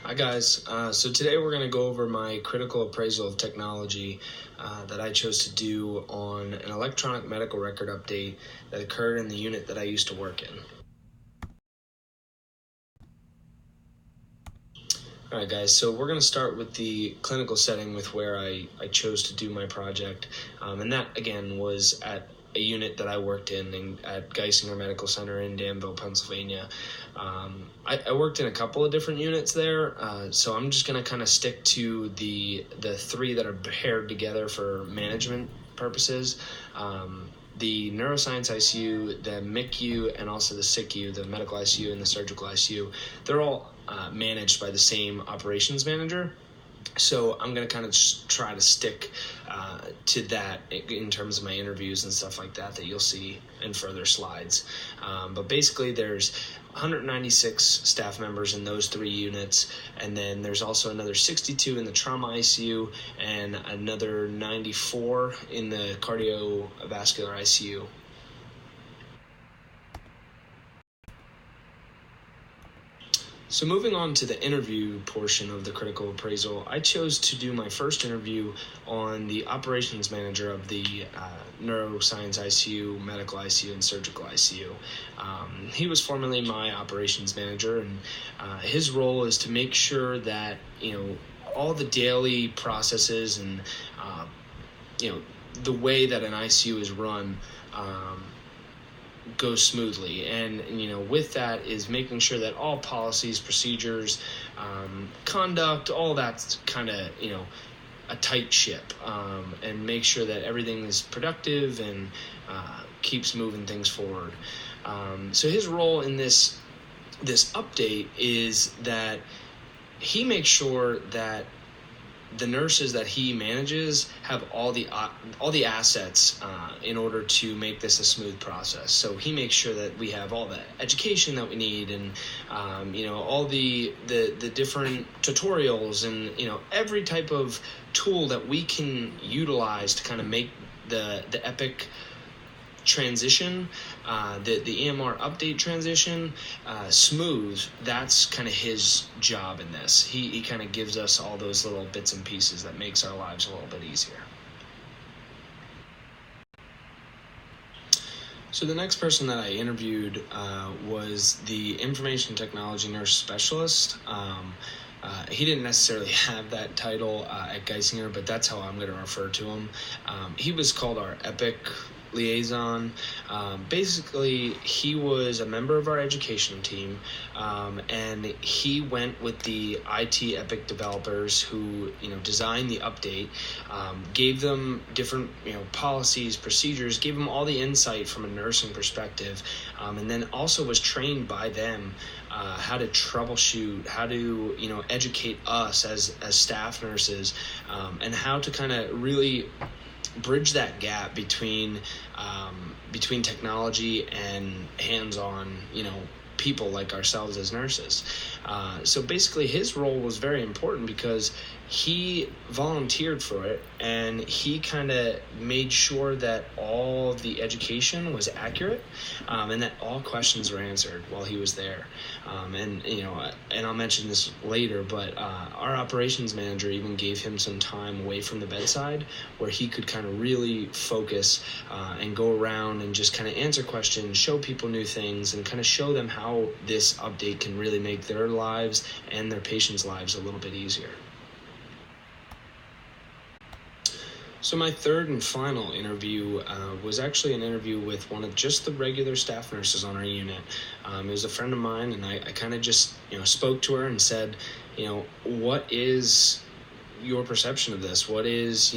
Hi guys, so today we're going to go over my critical appraisal of technology that I chose to do on an electronic medical record update that occurred in the unit that I used to work in. Alright guys, so we're going to start with the clinical setting with where I chose to do my project, and that again was at a unit that I worked in at Geisinger Medical Center in Danville, Pennsylvania. I worked in a couple of different units there, so I'm just going to kind of stick to the three that are paired together for management purposes. The neuroscience ICU, the MICU, and also the SICU, the medical ICU and the surgical ICU, they're all managed by the same operations manager. So I'm going to kind of try to stick to that in terms of my interviews and stuff like that you'll see in further slides. But basically there's 196 staff members in those three units, and then there's also another 62 in the trauma ICU and another 94 in the cardiovascular ICU. So moving on to the interview portion of the critical appraisal, I chose to do my first interview on the operations manager of the neuroscience ICU, medical ICU, and surgical ICU. He was formerly my operations manager, and his role is to make sure that, all the daily processes and, the way that an ICU is run goes smoothly, and with that is making sure that all policies, procedures, conduct, all that's kind of a tight ship, and make sure that everything is productive and keeps moving things forward. So his role in this update is that he makes sure that the nurses that he manages have all the assets in order to make this a smooth process. So he makes sure that we have all the education that we need, and all the different tutorials, and every type of tool that we can utilize to kind of make the Epic transition, the EMR update transition smooth. That's kind of his job in this. He kind of gives us all those little bits and pieces that makes our lives a little bit easier. So the next person that I interviewed was the information technology nurse specialist. He didn't necessarily have that title at Geisinger, but that's how I'm going to refer to him. He was called our Epic liaison. Basically, he was a member of our education team, and he went with the IT Epic developers who designed the update, gave them different policies, procedures, gave them all the insight from a nursing perspective, and then also was trained by them how to troubleshoot, how to educate us as staff nurses, and how to kind of really bridge that gap between technology and hands-on people like ourselves as nurses. So basically his role was very important because he volunteered for it, and he kind of made sure that all the education was accurate, and that all questions were answered while he was there. And I'll mention this later, but our operations manager even gave him some time away from the bedside where he could kind of really focus and go around and just kind of answer questions, show people new things, and kind of show them how this update can really make their lives and their patients' lives a little bit easier. So my third and final interview was actually an interview with one of just the regular staff nurses on our unit. It was a friend of mine, and I kind of just spoke to her and said, what is your perception of this? What is,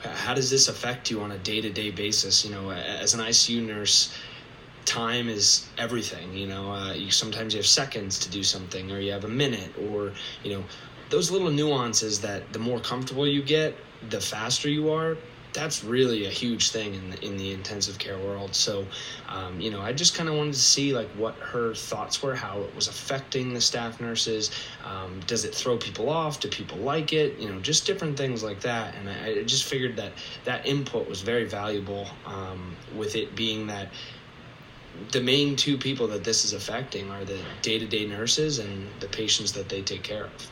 how does this affect you on a day-to-day basis? As an ICU nurse, time is everything. Sometimes you have seconds to do something, or you have a minute, or those little nuances that the more comfortable you get, the faster you are. That's really a huge thing in the intensive care world. So, I just kind of wanted to see what her thoughts were, how it was affecting the staff nurses. Does it throw people off? Do people like it? Just different things like that. And I just figured that input was very valuable, with it being that the main two people that this is affecting are the day-to-day nurses and the patients that they take care of.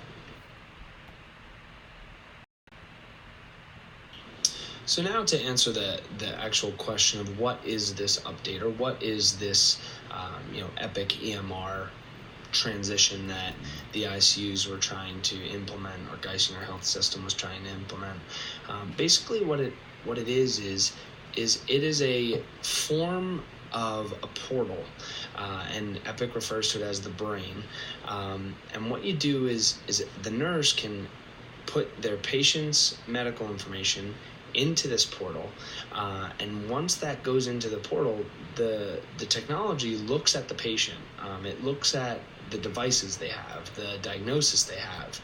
So now to answer the actual question of what is this update, or what is this Epic EMR transition that the ICUs were trying to implement, or Geisinger Health System was trying to implement. Basically what it is it is a form of a portal, and Epic refers to it as the brain. And what you do is the nurse can put their patient's medical information into this portal, and once that goes into the portal, the technology looks at the patient. It looks at the devices they have, the diagnosis they have,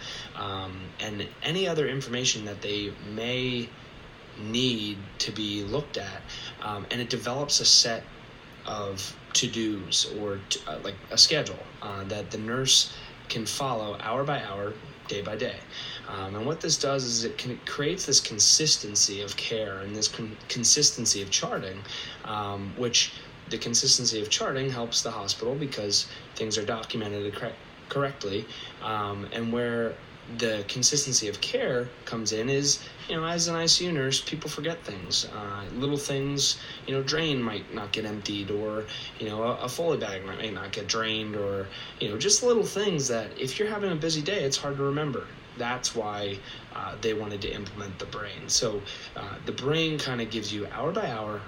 and any other information that they may need to be looked at, and it develops a set of to-dos, or like a schedule that the nurse can follow hour by hour, day by day. And what this does is it creates this consistency of care and this consistency of charting, which the consistency of charting helps the hospital because things are documented correctly, and where the consistency of care comes in is, as an ICU nurse, people forget things. Little things, drain might not get emptied, or, a Foley bag might not get drained, or, just little things that if you're having a busy day, it's hard to remember. That's why they wanted to implement the brain. So the brain kind of gives you hour by hour,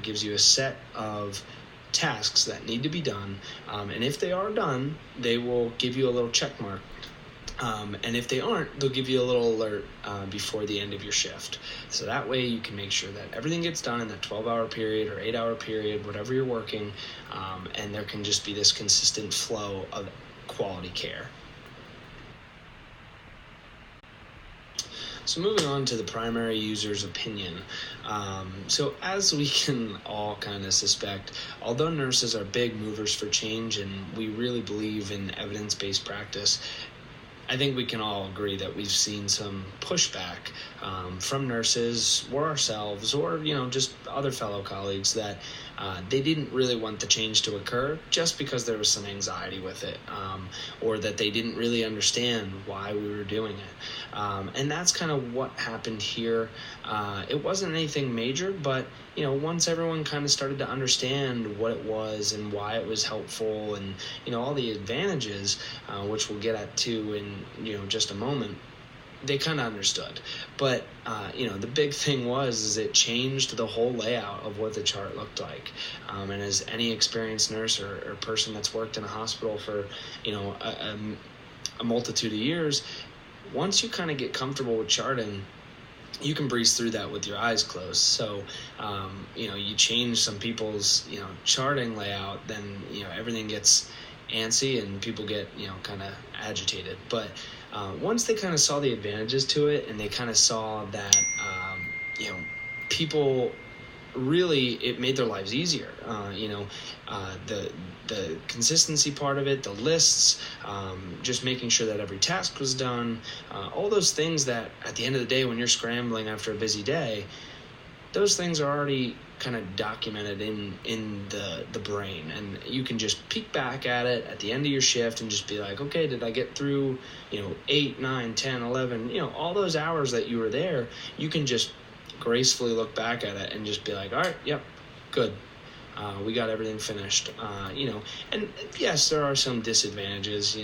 gives you a set of tasks that need to be done, and if they are done, they will give you a little check mark. And if they aren't, they'll give you a little alert before the end of your shift. So that way you can make sure that everything gets done in that 12-hour period or 8-hour period, whatever you're working, and there can just be this consistent flow of quality care. So moving on to the primary user's opinion. So as we can all kind of suspect, although nurses are big movers for change and we really believe in evidence-based practice, I think we can all agree that we've seen some pushback from nurses or ourselves, or just other fellow colleagues, that they didn't really want the change to occur just because there was some anxiety with it, or that they didn't really understand why we were doing it. And that's kind of what happened here. It wasn't anything major, but once everyone kind of started to understand what it was and why it was helpful, and all the advantages, which we'll get at too in just a moment, they kind of understood. But the big thing is it changed the whole layout of what the chart looked like. And as any experienced nurse or person that's worked in a hospital for a multitude of years, once you kind of get comfortable with charting, you can breeze through that with your eyes closed. So, you change some people's, charting layout, then, everything gets antsy and people get, kind of agitated. But once they kind of saw the advantages to it, and they kind of saw that, people really, it made their lives easier. The consistency part of it, the lists, just making sure that every task was done, all those things that at the end of the day, when you're scrambling after a busy day, those things are already kind of documented in the brain, and you can just peek back at it at the end of your shift and just be like, okay, did I get through 8, 9, 10, 11, all those hours that you were there? You can just gracefully look back at it and just be like, all right, yep, good. We got everything finished, and yes, there are some disadvantages.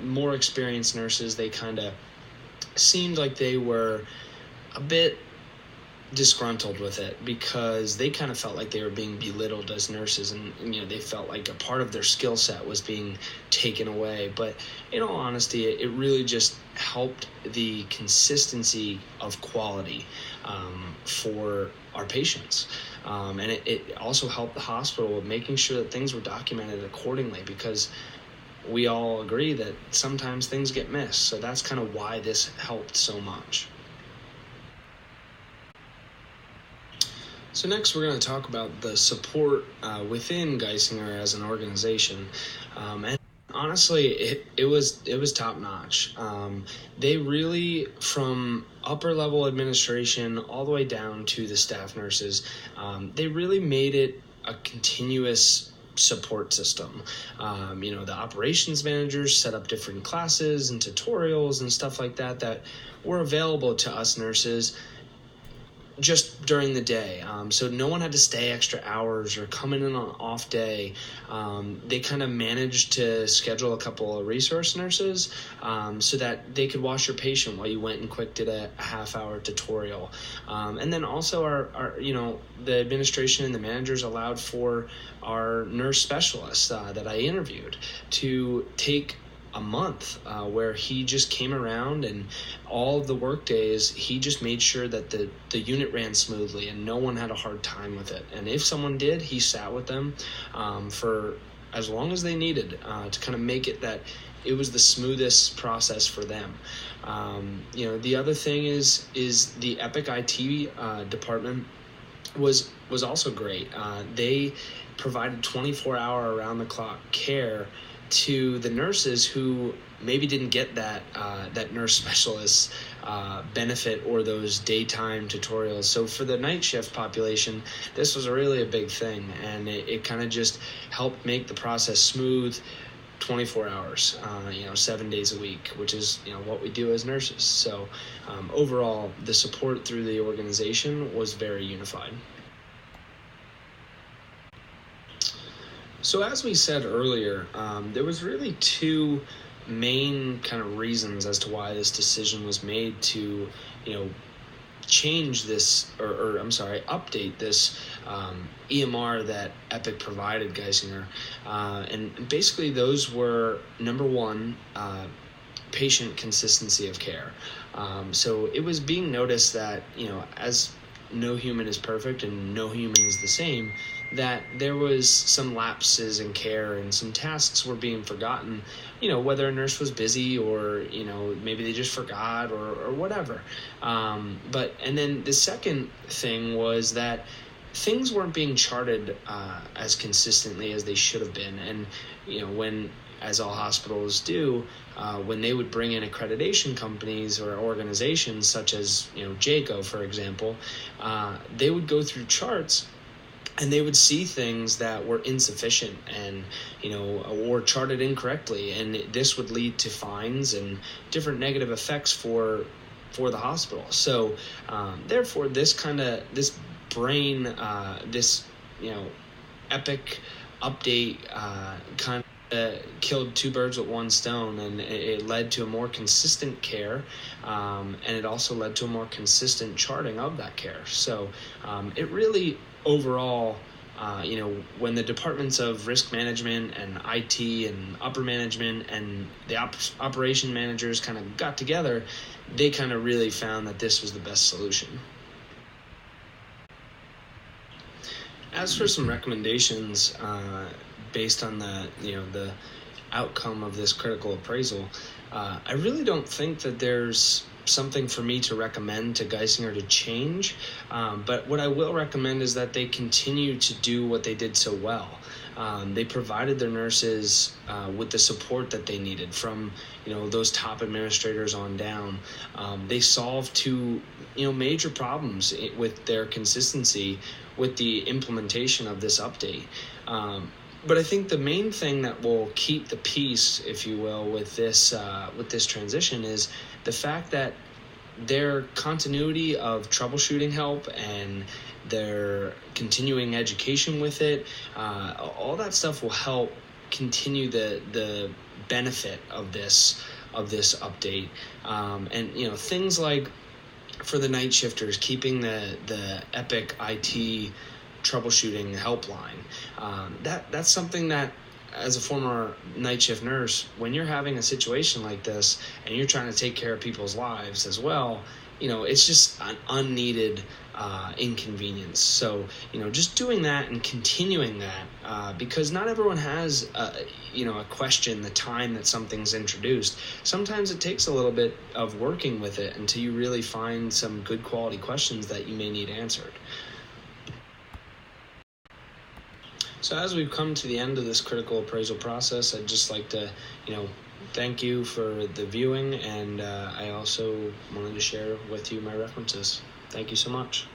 More experienced nurses, they kind of seemed like they were a bit disgruntled with it because they kind of felt like they were being belittled as nurses, and they felt like a part of their skill set was being taken away. But in all honesty, it really just helped the consistency of quality for our patients, and it also helped the hospital with making sure that things were documented accordingly, because we all agree that sometimes things get missed. So that's kind of why this helped so much. So next we're going to talk about the support within Geisinger as an organization, and honestly, it was top notch. They really, from upper level administration all the way down to the staff nurses, they really made it a continuous support system. The operations managers set up different classes and tutorials and stuff like that were available to us nurses just during the day. So no one had to stay extra hours or come in on an off day. They kind of managed to schedule a couple of resource nurses so that they could watch your patient while you went and quick did a half-hour tutorial. And then also our the administration and the managers allowed for our nurse specialist that I interviewed to take a month where he just came around, and all of the work days he just made sure that the unit ran smoothly and no one had a hard time with it. And if someone did, he sat with them for as long as they needed to kind of make it that it was the smoothest process for them. The other thing is the Epic IT department was also great. They provided 24-hour around-the-clock care to the nurses who maybe didn't get that nurse specialist benefit or those daytime tutorials. So for the night shift population, this was really a big thing, and it kind of just helped make the process smooth 24 hours, 7 days a week, which is what we do as nurses. So overall, the support through the organization was very unified. So as we said earlier, there was really two main kind of reasons as to why this decision was made to, change this, update this EMR that Epic provided Geisinger. And basically those were, number one, patient consistency of care. So it was being noticed that, as no human is perfect and no human is the same, that there was some lapses in care and some tasks were being forgotten, whether a nurse was busy or, maybe they just forgot or whatever. And then the second thing was that things weren't being charted as consistently as they should have been. And, when, as all hospitals do, when they would bring in accreditation companies or organizations such as, JACO, for example, they would go through charts and they would see things that were insufficient and, or charted incorrectly. And this would lead to fines and different negative effects for the hospital. So therefore, this Epic update kind of killed two birds with one stone, and it led to a more consistent care, and it also led to a more consistent charting of that care. So it really overall, when the departments of risk management and IT and upper management and the operation managers kind of got together, they kind of really found that this was the best solution. As for some recommendations based on the outcome of this critical appraisal, I really don't think that there's something for me to recommend to Geisinger to change, but what I will recommend is that they continue to do what they did so well. They provided their nurses with the support that they needed from those top administrators on down. They solved two major problems with their consistency with the implementation of this update. But I think the main thing that will keep the peace, if you will, with this transition is the fact that their continuity of troubleshooting help and their continuing education with it, all that stuff will help continue the benefit of this update. And things like for the night shifters, keeping the Epic IT troubleshooting helpline. That's something that, as a former night shift nurse, when you're having a situation like this and you're trying to take care of people's lives as well, it's just an unneeded inconvenience. So, just doing that and continuing that, because not everyone has, a question the time that something's introduced. Sometimes it takes a little bit of working with it until you really find some good quality questions that you may need answered. So as we've come to the end of this critical appraisal process, I'd just like to, thank you for the viewing, and I also wanted to share with you my references. Thank you so much.